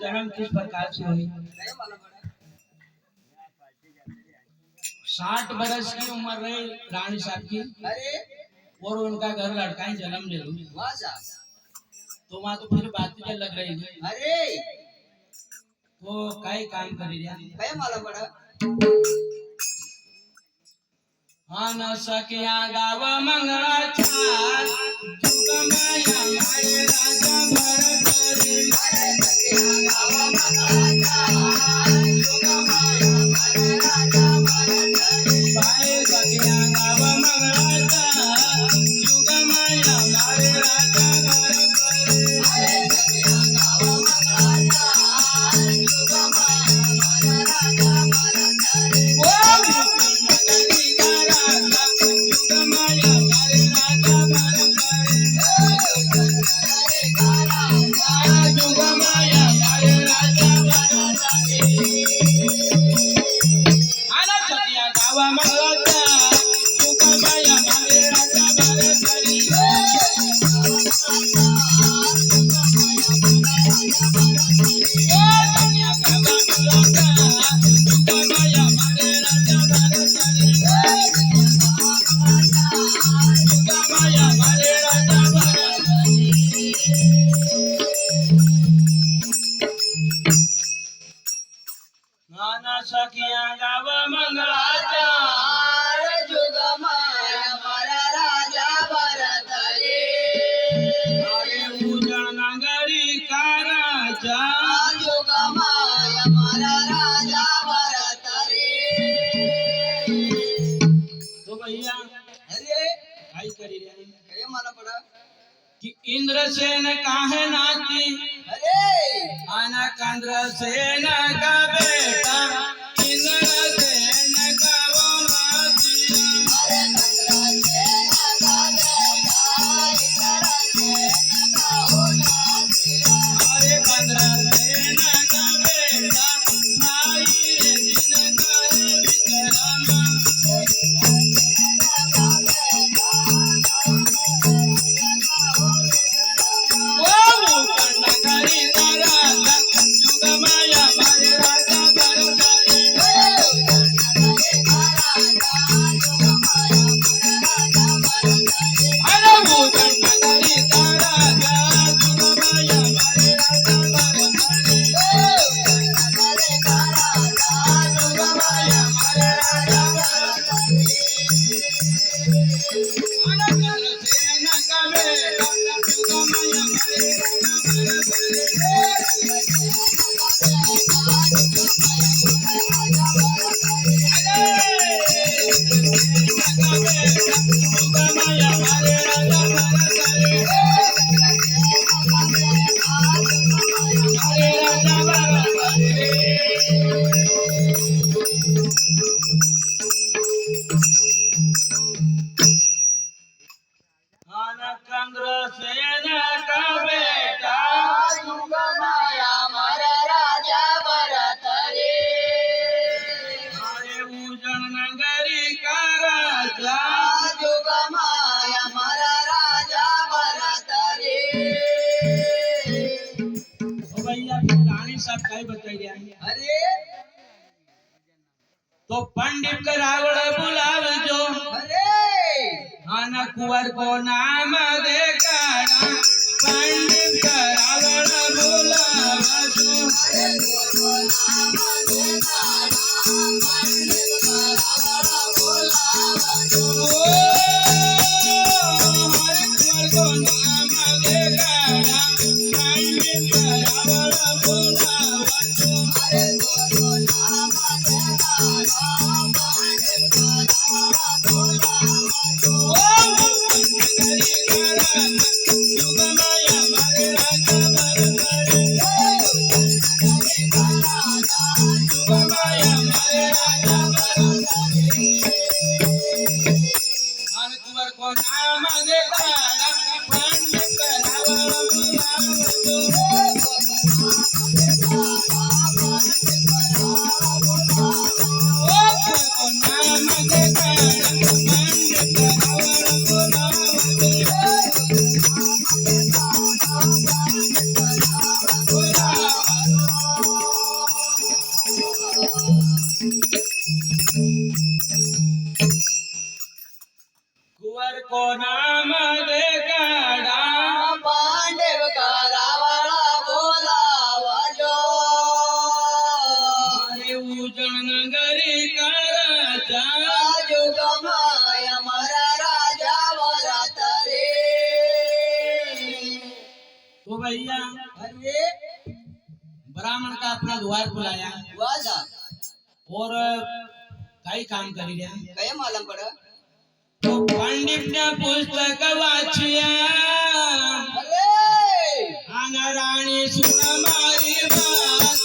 जन्म किस प्रकार से हुई? 60 बरस की उम्र रही रानी साहब की। अरे और उनका घर लड़का ही जन्म ले लो। तो वहां तो फिर बात ही लग रही है। अरे तो काय काम करी काय मला पड़ा हाँ न सकिया गाव मंगला चार जुगमाया मारे राजा भरत रे। अरे सखिया गावा मंगला चार जुगमाया मारे राजा भरत रे। भाई सकिया गाव मंगला चार जुगमाया मारे राजा भरत रे। अरे सखिया गावा मंगला चार जुगमाया मारे राजा भरत रे। नगरी का राजा जुगमाया मारे राजा भरत रे। अरे कारा जुगमाया मारे राजा भरत रे। आला सकिया गाव मंगला चार जुगमाया मारे राजा भरत रे। सखिया गाव मंगलाचा चार जुगमाया मारा राजा भरत रे। अरे उजळ नगरी काराचा जुगमाया मारा राजा भरत रे। तो भैया अरे काय करी रे काय मला पड़ा कि इंद्रसेन काहे नाती अरे आना कंद्रसेन का बेटा इंद्रसेन का वो नाती। अरे कंद्रसेन का बेटा इंद्रसेन का होना दिया। अरे कंद्रसेन का बेटा नाई रे दिन कहे विक्रम। कंद्रसेन का बेटा जुगमाया मारा राजा भरत रे। अरे उजळ नगरी का राजा जुगमाया मारा राजा भरत रे। ओ भैया फिर रानी साहब काय बताई दिया अरे तो पंडित का रावण बुलावजो अरे आना कुंवर को नाम दे काढ़ा पंडित का रावण बुलावजो। अरे गोरो नाम देखाड़ा पंडित का रावण बुलावजो। हरे कुंवर को नाम दे काढ़ा पंडित का रावण बुलावजो। अरे गोरो नाम देखाड़ा पंडित का रावण बुलावजो। जुगमाया मारे राजा करावळा बोलावजो अरे उजळ नगरी कराचा जुगमाय मरा राजा वरात रे तो भैया अरे ब्राह्मण का अपना द्वार बुलाया वाजा और काही काम करी द्या काय मालम पड तो पंडित ने पुस्तक वाचिया